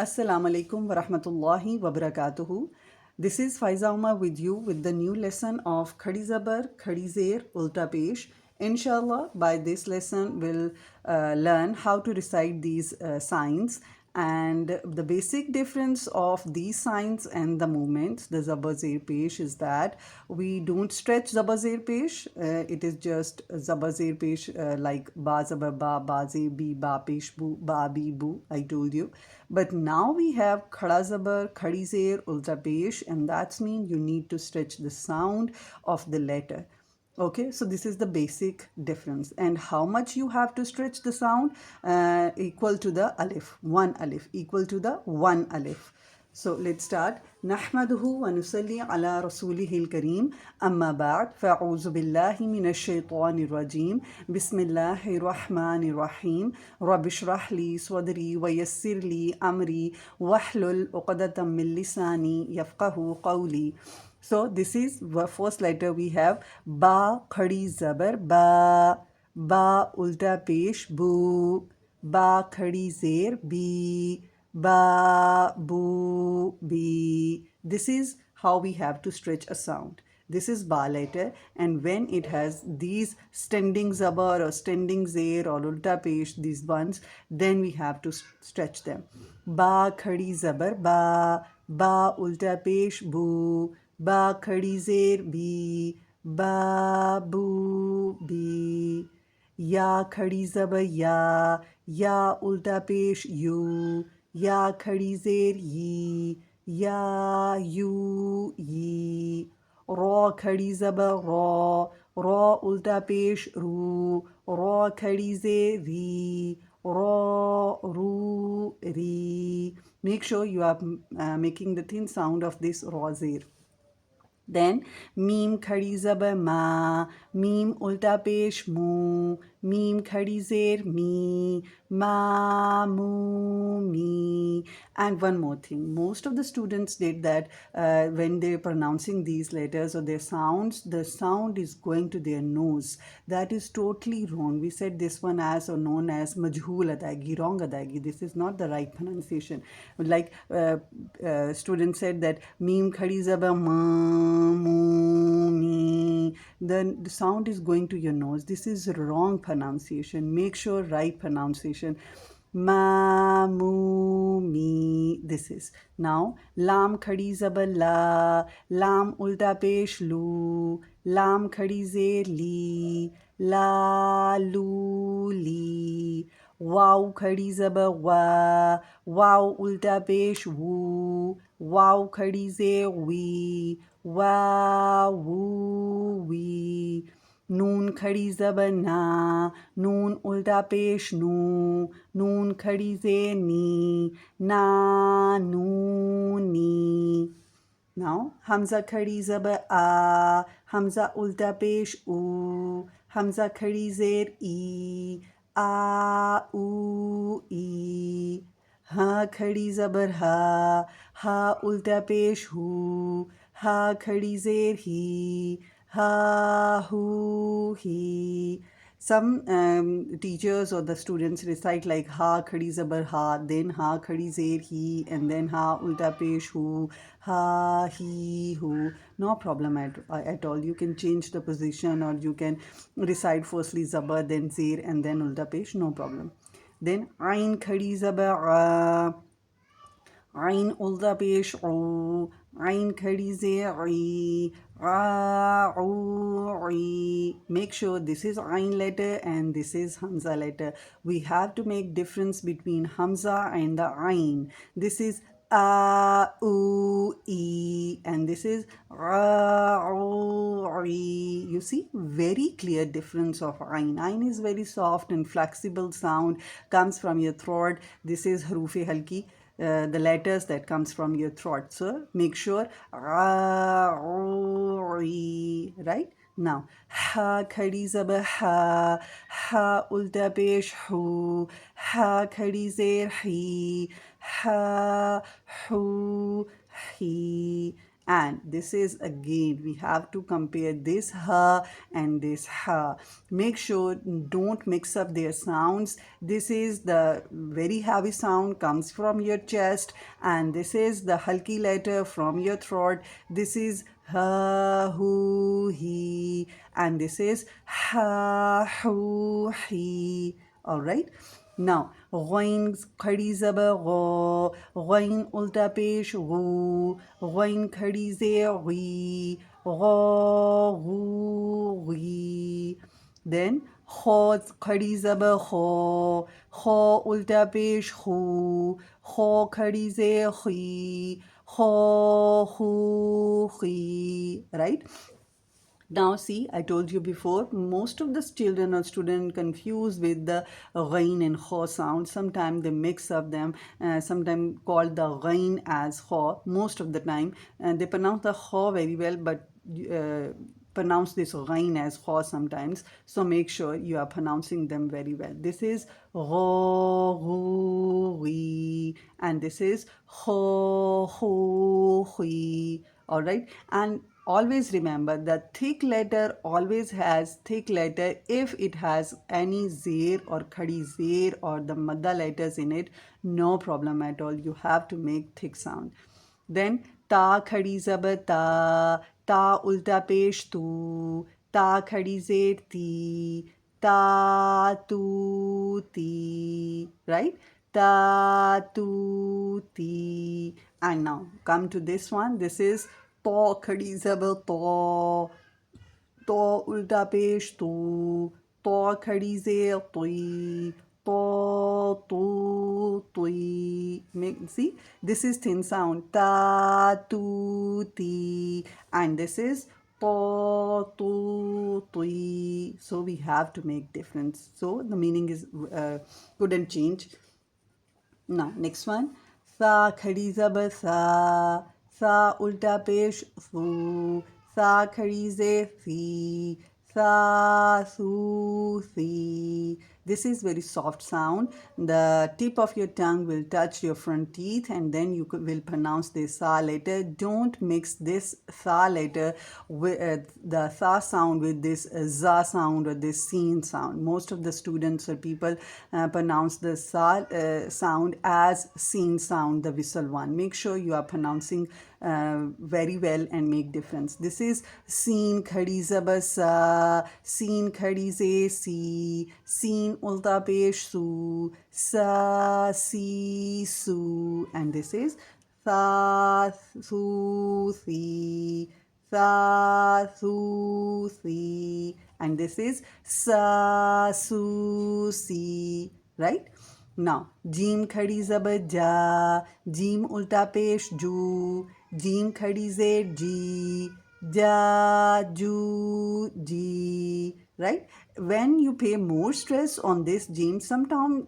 Assalamu alaikum wa rahmatullahi wa barakatuhu. This is Faiza with you with the new lesson of Khadi Zabr, Khadi Zair, Ulta Paish. Inshallah, by this lesson, we'll learn how to recite these signs and the basic difference of these signs and the movements, the zabr, zair, paish, is that we don't stretch zabr, zair, paish. It is just zabr, zair, paish like ba, zabr, ba, zair, bi, ba, paish, bu, ba, bi, bu. I told you. But now we have khada zabr, khadi zair, ulta paish, and that's mean you need to stretch the sound of the letter. Okay, so this is the basic difference. And how much you have to stretch the sound? Equal to the alif, one alif, equal to the one alif. So let's start. نحمده ونصلي على رسوله الكريم أما بعد فأعوذ بالله من الشيطان الرجيم بسم الله الرحمن الرحيم رب اشرح لي صدري ويسر لي أمري واحلل عقدة من لساني يفقه قولي. So this is the first letter we have ba, khadi zabar, ba ulta pesh, bu, ba khadi zair, bi, ba, bu, bi. This is how we have to stretch a sound. This is ba letter, and when it has these standing zabar or standing zair or ulta pesh, these ones, then we have to stretch them. Ba khadi zabar, ba ulta pesh, bu, ba khadi zair, bi, ba, bu, bi. Ya khadi zabar, ya ulta pesh, yu, ya khadi zair, yi, ya, yu, yi. Ra khadi zabar, ra ulta pesh, ru, ra khadi zair, ri, ra, ru, ri. Make sure you are making the thin sound of this ra zair. Then mim khadi zabar ma, mim ulta pesh mu, mim khadi zair mi, ma, mu, mi. And one more thing, most of the students did that when they're pronouncing these letters or their sounds, the sound is going to their nose. That is totally wrong. We said this one as or known as majhul adaigi, wrong adaigi. This is not the right pronunciation. Like students said that mim khadi zabar ma, mu, mi. Then the sound is going to your nose. This is wrong pronunciation. Make sure right pronunciation. Ma, mu, mi. This is. Now, lam khadi zabar la, lam ulta pesh lu, lam khadi zair li, la, lu, li. Wow khadi zabar wa, wow ulta pesh wu, wow khadi zair wi, wa, wu, wi. Noon khadi zabar na, noon ulta pesh nu, noon khadi zair ni, na, nu, ni. Now, Hamza khadi zabar a, Hamza ulta pesh u, Hamza khadi zair e, a, u, e. Ha khadi zabar ha, ha ulta pesh hu, ha khadi zair hi, ha, hu, hi. Some teachers or the students recite like ha khadi zabar ha, then ha khadi zair hi, and then ha ulta pesh hu, ha, he, hu. No problem at all. You can change the position or you can recite firstly zabar, then zair, and then ulta pesh. No problem. Then ain khadi zabar ain ulta pesh u, ain khadi zair i, make sure this is ain letter and this is hamza letter. We have to make difference between hamza and the ain. This is a, u, e, and this is ra, u, e. You see, very clear difference of ain. Ain is very soft and flexible sound, comes from your throat. This is harufe halki. The letters that comes from your throat. So make sure right? Now, ha khadi zabar ha, ha ulta pesh hu, ha khadi zair hi, ha, hu, hi. And this is again, we have to compare this ha and this ha. Make sure don't mix up their sounds. This is the very heavy sound comes from your chest, and this is the halki letter from your throat. This is ha, hu, he, and this is ha, hu, he. All right. Now, غين खड़ी ज़बर गो, غين उल्टा पेश गू, غين खड़ी ज़े गी, गो, गू, गी. Then, खो खड़ी ज़बर खो, खो उल्टा पेश खू, खो खड़ी ज़े खी, खो, खू, खी. Right? Now see, I told you before, most of the children or students confused with the ghain and kha sound. Sometimes they mix up them, sometimes called the ghain as kha. Most of the time, they pronounce the kha very well, but pronounce this ghain as kha sometimes. So make sure you are pronouncing them very well. This is gha, gu, ghi, and this is kha, hu, khi. All right, and always remember that thick letter always has thick letter if it has any zair or khadi zair or the madda letters in it. No problem at all, you have to make thick sound. Then ta khadi zabar ta, ta ulta pesh tu, ta khadi zair ti, ta tu ti. Right? Ta tu ti. And now come to this one. This is to khadi zabar to, to ulta pesh tu, to khadi zair tui, to tu tui. See, this is thin sound, ta tu ti, and this is to tu tui. So we have to make difference. So the meaning is couldn't change. Now, next one. Sa khadi zabar sa ulta pesh su, sa khadi ze si, sa su si. This is very soft sound. The tip of your tongue will touch your front teeth, and then you will pronounce this sa letter. Don't mix this sa letter with the sa sound with this za sound or this sin sound. Most of the students or people pronounce the sa sound as sin sound, the whistle one. Make sure you are pronouncing very well and make difference. This is sin khadi zabar sa, sin khadi ze si, sin ulta pesh su, sa si su, and this is sa su si, sa su si, and this is sa su si. Right? Now, Jim khadi zabar ja, Jim ulta pesh ju, Jim khadi ze ji, ja, ju, ji. Right? When you pay more stress on this Jim, sometime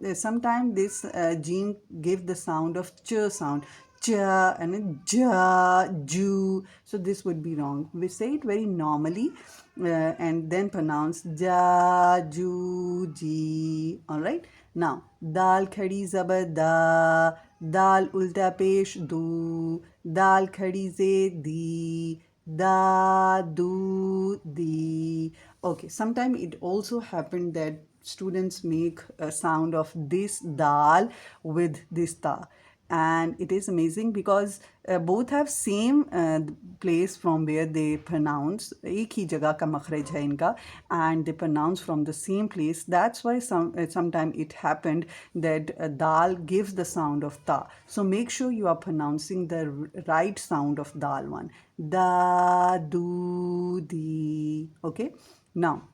this Jim give the sound of ch sound. Ja and ja, ju. So this would be wrong. We say it very normally and then pronounce ja, ju, ji. All right. Now, dal khadi zabar da, dal ulta pesh du, dal khadi ze di, da, du, di. Okay, sometimes it also happened that students make a sound of this dal with this ta, and it is amazing because both have same place from where they pronounce. एक ही जगह का मखरज है इनका, and they pronounce from the same place. That's why sometimes it happened that dal gives the sound of ta. So make sure you are pronouncing the right sound of dal one. Da, du, di. Okay. Now,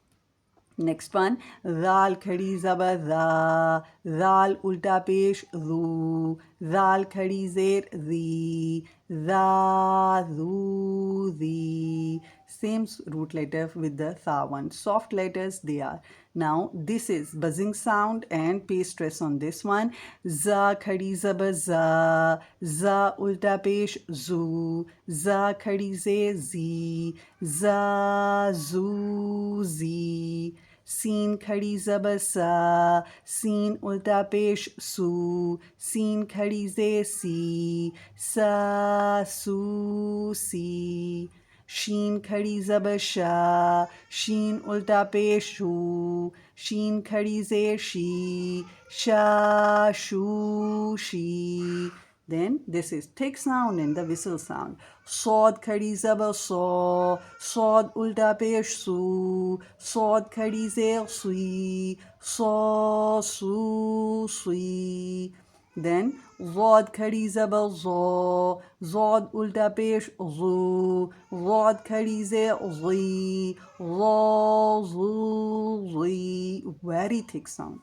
next one, zal khadi zabar za, zal ulta pesh zu, zal khadi zer zi, za, zu, zi. Same root letter with the tha one. Soft letters they are. Now this is buzzing sound and pay stress on this one. Za khadi zabar za, za ulta pesh zu, za khadi ze zi, za, zu, zi. Seen khadi zabr sa. Seen ulta pesh su. Seen khadi ze si. Sa su si. Sheen khadi zabr sha. Sheen ulta pesh shu. Sheen khadi ze shi. Sha shu shi. Then this is thick sound and the whistle sound. Sod khadi zabr so. Sod ulta pesh su. Sod khadi zer sui. So su sui. Then Zod khadi zabr zo. Zod ulta pesh zu. Zod khadi zer zui. Zo zu zui. Very thick sound.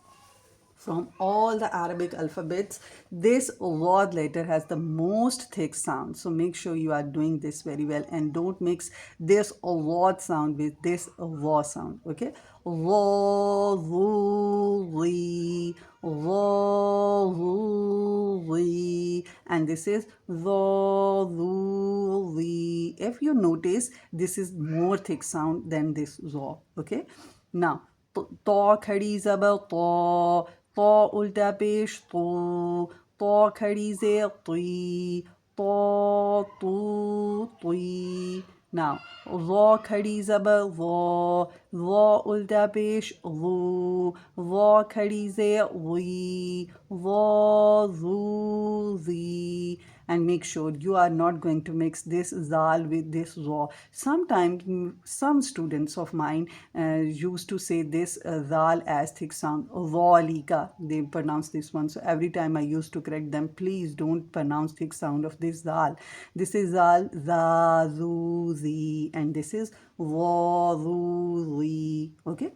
From all the Arabic alphabets, this Wad letter has the most thick sound. So make sure you are doing this very well and don't mix this Wad sound with this Wa sound. Okay? Wa, Zu, Zi, Wa, Zu, Zi. And this is Za, Zu, Zi. If you notice, this is more thick sound than this Za. Okay? Now, Ta khadi zabar ta. Ta ulta pesh tu. Ta khadi zer tui. Ta tu tui. Now, Za khadi zabar za. Za ulta pesh zu. Za khadi zer zui. Za zu zi. And make sure you are not going to mix this zal with this za. Sometimes some students of mine used to say this zal as thick sound. Zalika, they pronounce this one. So every time I used to correct them, please don't pronounce thick sound of this zal. This is zal, za, zu, zi, and this is wa, zu, zi. Okay?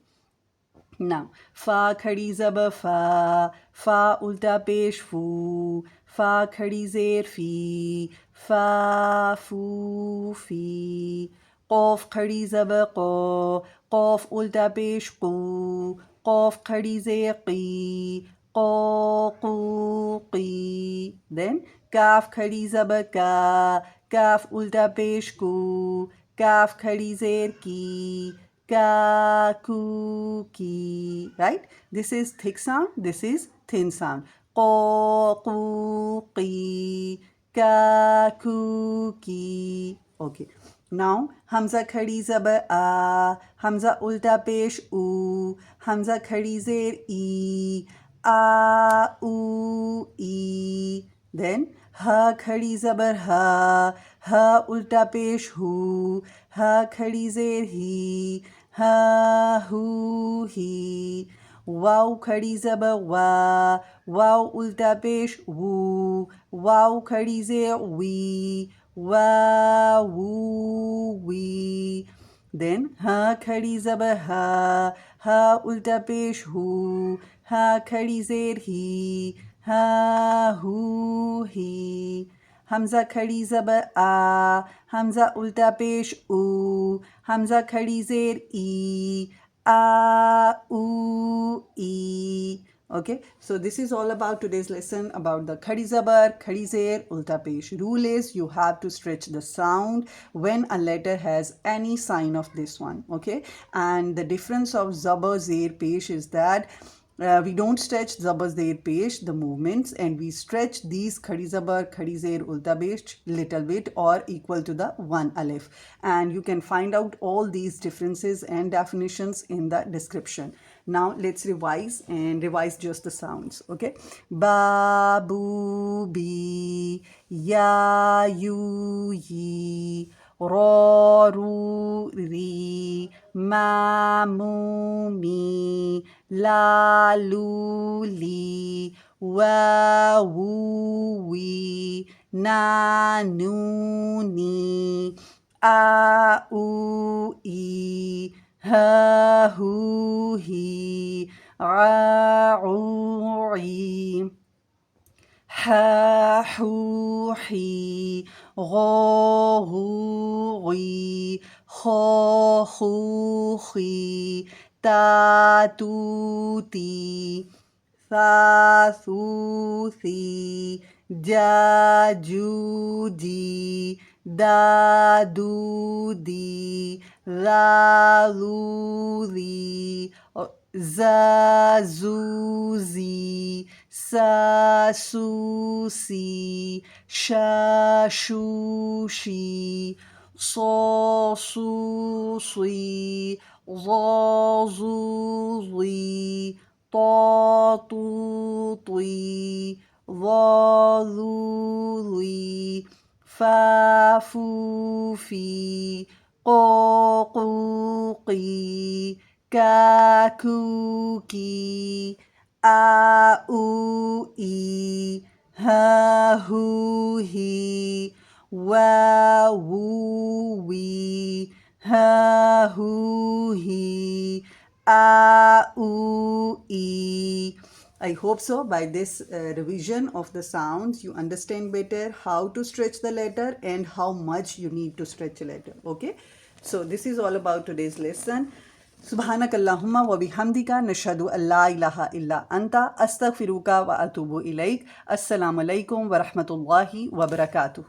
Now, fa khadi zabar fa. Fa ulta pesh fu. Fa khadi zer fi. Fa fu fi. Qaf khadi zabar qa. Qaf ulta pesh qu. Qaf khadi zer qi. Qa qu qi. Then kaf khadi zabar ka. Kaf ulta pesh ku. Kaf khadi zer ki. Ka, ku, ki, right? This is thick sound, this is thin sound. Qa, ku, ki, ka, ku, ki. Okay. Now, Hamza khadi zabar a. Hamza ulta pesh u. Hamza khadi zer i. A, u, i. Then, ha khadi zabar ha. Ha ulta pesh hu. Ha khadi zer hi. Ha, hu, hi. Waw khadi zabar wa. Waw ulta pesh wu. Waw khadi zer wi. Wa, wu, wi. Then ha khadi zabar ha. Ha ulta pesh hu. Ha khadi zer hi. Ha, hu, hi. Hamza khadi zabar a. Hamza ulta pesh u. Hamza khadi zer i. A, u, i. Okay, so this is all about today's lesson about the khadi zabar, khadi zer, ulta pesh. Rule is you have to stretch the sound when a letter has any sign of this one. Okay, and the difference of zabar, zair, pesh is that we don't stretch zabar, zair, pesh, the movements, and we stretch these khadi zabar, khadi zair, ulta pesh little bit or equal to the one alif. And you can find out all these differences and definitions in the description. Now let's revise and revise just the sounds. Okay, ba, bu, bi, ya, you, yi, ro, ru, ri, ma, mu, mi, la, lu, li, wa, wu, wi, na, nu, ni, a, u, i, ha, hu, hi, a, u, i, ha, hu, hi, gho, hu, ghi, ho, hu, hi, ta, tu, ti, tha, thu, thi, ja, ju, di, da, du, di, ra lu ri, za zu zi, sa su si, sha shu shi, so su sui, zo zu zui, to tu tui, lo lu lui, fa fu fi, ko ku ki, ka ku ki, a u i, ha hu hi, wa wu wi, ha hu hi, a u i. I hope so by this revision of the sounds you understand better how to stretch the letter and how much you need to stretch a letter. Okay, so this is all about today's lesson. سبحانك اللهم وبحمدك نشهد أن لا إله إلا أنت أستغفرك وأتوب إليك. السلام عليكم ورحمة الله وبركاته.